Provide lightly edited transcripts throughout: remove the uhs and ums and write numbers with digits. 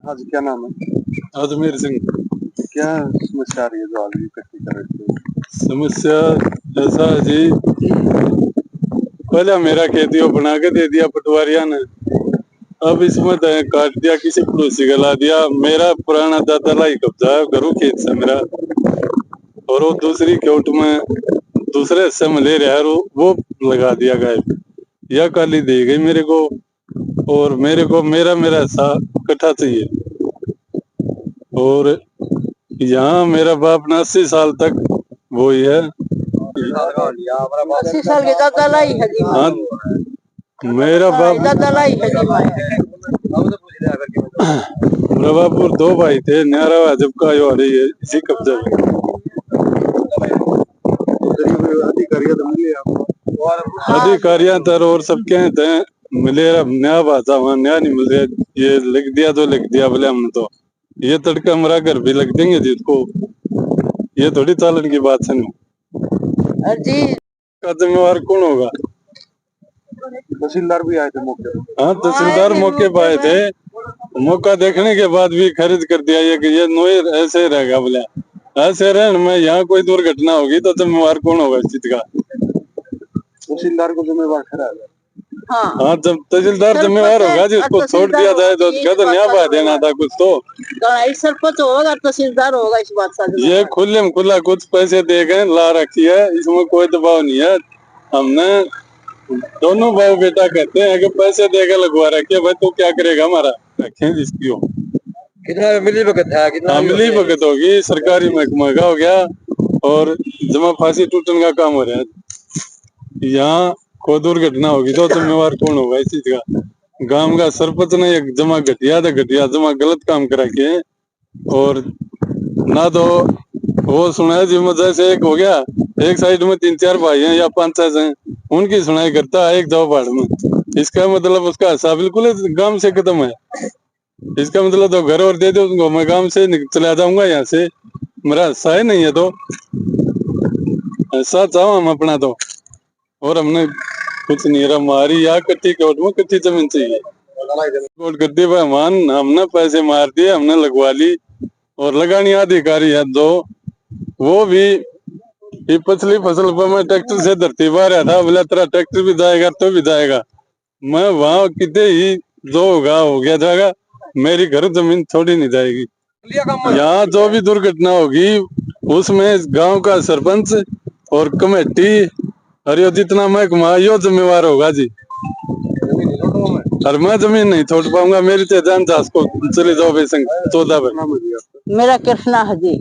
हाँ जी, क्या नाम है? अजमेर सिंह। क्या समस्या आ रही है जो आज इकट्ठी कर रहे थे? समस्या ऐसा है जी, पहले मेरा खेती वो बना के दे दिया पटवारिया ने। अब इसमें काट दिया, किसी पड़ोसी का ला दिया। मेरा पुराना दादा ला ही कब्जा है, घरों खेत से मेरा। और वो दूसरी क्योट में दूसरे हिस्से में ले रहा है, वो लगा दिया गायब। यह काली दे गई मेरे को, और मेरे को मेरा मेरा हिस्सा इकट्ठा चाहिए। और यहाँ मेरा बाप ने 80 साल तक वो ही है। 80 साल के दादा लाई है जी। हाँ, मेरा बाप दादा लाई है जी। रवापुर 2 भाई थे, न्यारा जब का यो आ रही है इसी कब्जा में। अधिकारियां तर और सबके थे मिले, न्याय बात वहाँ न्याय नहीं मिल रहा। ये लिख दिया तो लिख दिया बोले हमने, तो ये तड़का हमारा घर भी लग देंगे जी को। ये थोड़ी चालन की बात है जी। का जिम्मेवार कौन होगा? तहसीलदार भी आए थे मौके पर। हाँ, तहसीलदार मौके पर आए थे। मौका देखने के बाद भी खारिज कर दिया ये कि ये नोयर ऐसे रहेगा बोले। ऐसे रहने में यहाँ कोई दुर्घटना होगी तो जिम्मेवार कौन होगा इस चीज का? तहसीलदार को जिम्मेवार ठहराया। हाँ, जब तहसीलदार जिम्मेवार होगा जी, उसको छोड़ दिया जाए तो क्या तो न्याय पा देना था कुछ तो। सरपंच होगा, तहसीलदार होगा, इस बात का ये खुले में खुला कुछ पैसे दे गए ला रखी है, इसमें कोई दबाव नहीं है। हमने दोनों भाई बेटा कहते हैं कि पैसे देकर लगवा रखे, भाई तू क्या करेगा हमारा? रखें जिसकी हो। कितना मिली भगत है? कितना मिली भगत होगी, सरकारी महकमा का हो गया और जमा फांसी टूटने का काम हो रहा है। यहाँ कोई दुर्घटना होगी तो जिम्मेवार कौन होगा इस चीज का? गांव का सरपंच ने एक जमा घटिया जमा गलत काम करा के, और ना तो वो सुनाया जी मजा से एक हो गया, एक साइड में 3-4 भाई हैं या 5-6 हैं, उनकी सुनाई करता है एक जाओ पहाड़ में। इसका मतलब उसका हिसाब बिल्कुल गांव से खत्म है। इसका मतलब तो घर और दे दो उनको, मैं गांव से चला जाऊंगा यहाँ से, मेरा हिस्सा ही नहीं है तो ऐसा चाहो हम अपना तो। और हमने कुछ नहीं रहा, हमारी यहाँ कच्ची कोर्ट में कच्ची जमीन चाहिए। कोर्ट करती है हमने पैसे मार दिए, हमने लगवा ली। और लगानी अधिकारी है दो, वो भी पिछली फसल पर मैं ट्रैक्टर से धरती पा रहा था, बोला तेरा ट्रैक्टर भी जाएगा तो भी जाएगा। मैं वहां कितने ही जो होगा हो गया जाएगा, मेरी घर जमीन छोड़ी नहीं जाएगी। यहाँ जो भी दुर्घटना होगी उसमें गांव का सरपंच और कमेटी और यो जितना महकमा यो जिम्मेवार होगा जी। और मैं जमीन नहीं छोड़ पाऊंगा, मेरी तो जान जास को चले जाओ बेसंग 14 पर। मेरा कृष्णा है जी।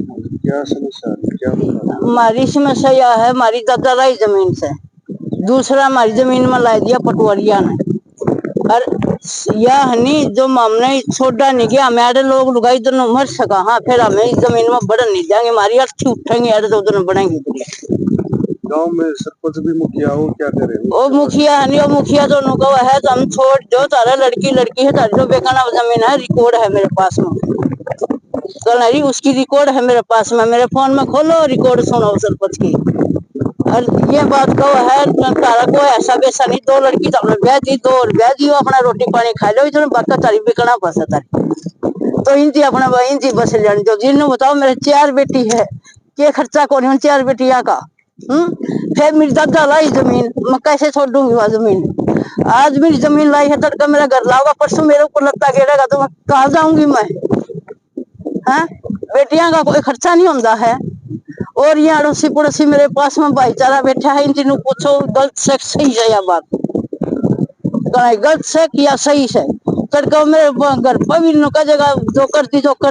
क्या समस्या है? हमारी समस्या यह है, हमारी दादा लाई जमीन से दूसरा हमारी जमीन में ला दिया पटवारिया ने। और यह नहीं जो हमने छोड़ा नहीं गया, हमारे लोग लुगाई दोनों मर सका। हाँ, फिर हमें इस जमीन में बढ़न नहीं जाएंगे, हमारी अर्थी उठेंगे यार तो दोनों बढ़ेंगे। गांव में सरपंच भी मुखिया हो क्या करे? वो मुखिया है नहीं, वो मुखिया दोनों का है तो हम छोड़ दो, तारा लड़की है, तारी जो बेकाना जमीन है, रिकॉर्ड है मेरे पास में। कल उसकी रिकॉर्ड है मेरे पास में, मेरे फोन में खोलो रिकॉर्ड सुनो सरपंच की। और ये बात कहो है तारा को ऐसा वैसा नहीं, 2 लड़की तो हमने ब्याह दी, 2 और ब्याह दी, अपना रोटी पानी खा लो, इतने बाका तारी बेकना बस है तारी तो इनती अपना इनती बस जानी तो जिन्होंने बताओ मेरे 4 बेटी है, के खर्चा कौन है 4 बेटिया का। फिर मेरी दादा लाई जमीन, मैं कैसे छोड़ दूंगी वह जमीन? आज मेरी जमीन लाई है, तड़का मेरा घर लाओगा, परसों मेरे ऊपर लत्ता गिरेगा तो मैं कहाँ जाऊंगी मैं? हाँ, बेटियां का कोई खर्चा नहीं होता है। और ये अड़ोसी पड़ोसी मेरे पास में भाईचारा बैठा है, इन तीनों पूछो गलत से सही है या बात, गलत से या सही से। तड़का मेरे घर पर भी नुका जगह जो कर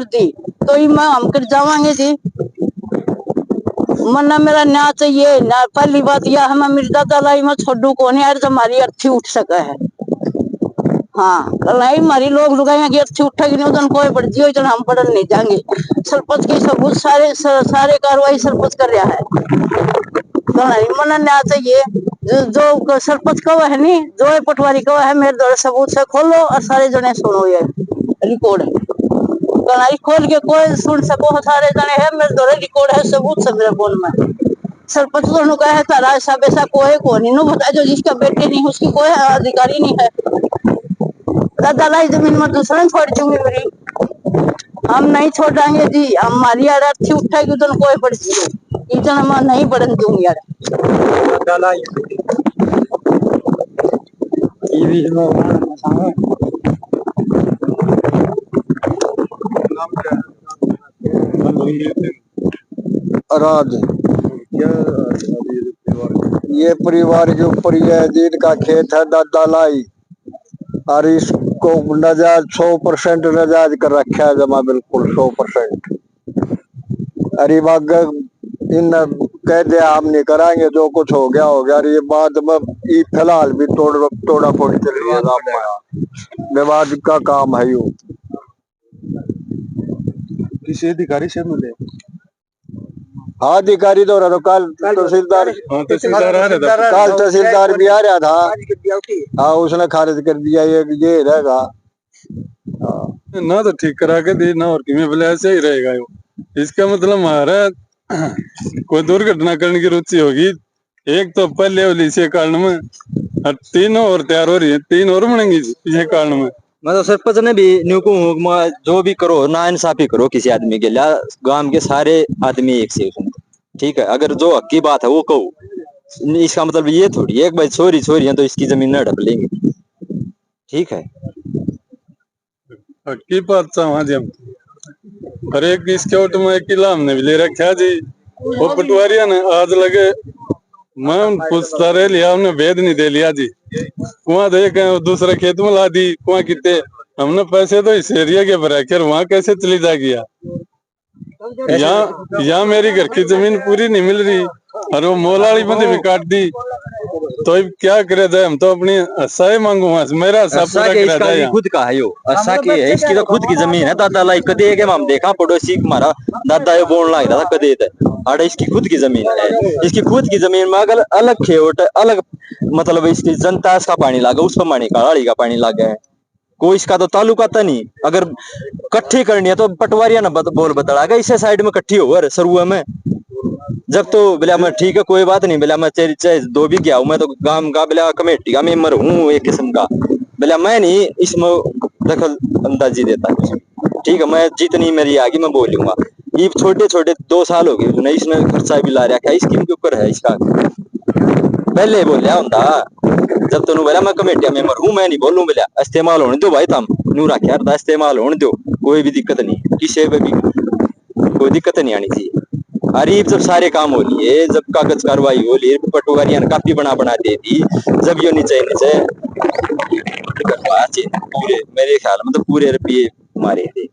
दी तो ही मैं हम कर जावांगे जी। मना मेरा न्याय चाहिए ना। पहली बात यह है, मैं मेरी दादा लाई मैं छोड़ू को नहीं यार, हमारी अर्थी उठ सका है। हाँ, लाई हमारी लोग लुगाइया की अर्थी उठेगी नहीं, उधर कोई बढ़ जियो हम पढ़न नहीं जाएंगे। सरपंच की सबूत सारे कार्रवाई सरपंच कर रहा है। मना न्याय चाहिए, जो सरपंच कहो है नहीं, जो पटवारी कहो है, मेरे द्वारा सबूत से खोलो और सारे जने सुनो ये रिकॉर्ड खोल के कोई सुन सको, सारे जने है मेरे द्वारा रिकॉर्ड है, सबूत से मेरे फोन में। सरपंच दोनों का है तारा ऐसा वैसा कोई को नहीं बता, जो जिसका बेटे नहीं उसकी कोई अधिकारी नहीं है। दादा लाई जमीन में दूसरा छोड़ दूंगी मेरी। हम नहीं छोड़ेंगे जी, हमारी यार अच्छी उठेगी तो कोई पड़ जी, इतना मैं नहीं बढ़न दूंगी यार। राज क्या अभी ये परिवार के ऊपर ये दिन का खेत है दादा लाई, और इसको नजायज 100% नजायज कर रखा है जमा, बिल्कुल 100%। अरे बाग इन कह दिया हम नहीं कराएंगे, जो कुछ हो गया हो गया। और ये बाद में ये फिलहाल भी तोड़ा फोड़ी चल रही है, विवाद का काम है यो। किसी अधिकारी से मिले? हाँ अधिकारी तो रहा, कल तहसीलदार, तहसीलदार आ रहा था। कल तहसीलदार भी आ रहा था। हाँ उसने खारिज कर दिया, ये रहेगा ना तो ठीक करा के दी ना, और किमें बोले ऐसे ही रहेगा यो। इसका मतलब हमारा कोई दुर्घटना करने की रुचि होगी। एक तो पहले वाली इसी कारण में, और तीनों और तैयार हो रही है, 3 और बनेंगी इसी कारण में। मैं तो सरपंच ने भी न्यू को जो भी करो ना इंसाफी करो किसी आदमी के लिए, गांव के सारे आदमी एक से ठीक है। अगर जो हक की बात है वो कहो, इसका मतलब ये थोड़ी एक भाई छोरी छोरी है तो इसकी जमीन न ढप लेंगे, ठीक है। हक की बात था वहां जी हम, और एक इसके ओट में एक किला हमने भी ले रखा जी। वो पटवारिया ने आज लगे मैं पूछता रह लिया, हमने भेद नहीं दे लिया जी। कुआं देख दूसरे खेत में ला दी, कुआं कितने हमने पैसे तो इस एरिया के बराबर वहां कैसे चली जाएगी यहाँ मेरी घर की जमीन पूरी नहीं मिल रही, और वो मोलाली बंदी भी काट दी, तो अब क्या करे जाए। हम तो अपनी हस्सा मांगू, मेरा ऐसा के इसका भी खुद का है यो, ऐसा के है इसकी तो खुद की जमीन है। दादा लाई कदे के हम देखा पड़ोसी हमारा दादा ये बोलने लग रहा था कदे थे, अरे इसकी खुद की जमीन है। इसकी खुद की जमीन में अगर अलग खेवट अलग मतलब इसकी जनता इसका पानी लागा, उस पर पानी का का पानी लागा है, कोई इसका तो ताल्लुका था नहीं। अगर कट्ठी करनी है तो पटवारिया ना बोल बताड़ा इसे साइड में कट्ठी हो सरुआ में, जब तो बोला मैं ठीक है कोई बात नहीं, बोला मैं तेरी चाहे 2 भी गया हूं, मैं तो गांव का बोला कमेटी का मेंबर हूँ एक किस्म का, बोला मैं नहीं इसमें दखल अंदाजी देता, ठीक है। मैं जितनी मेरी आगे मैं बोलूंगा। ये छोटे छोटे 2 साल हो गए इसने खर्चा भी ला रखा है, स्कीम के ऊपर है इसका। पहले बोलिया होता जब तो बोला मैं कमेटिया मेंबर हूँ, मैं नहीं बोलूं, बोला इस्तेमाल होने दो भाई, तुम नू रखा था इस्तेमाल होने दो, कोई भी दिक्कत नहीं, किसी पे भी कोई दिक्कत नहीं आनी चाहिए। अरे जब सारे काम हो लिए, जब कागज कार्रवाई हो ली, पटवारिया ने कापी बना दे दी, जब यो नीचे पूरे मेरे ख्याल में तो पूरे रुपये मारे थे।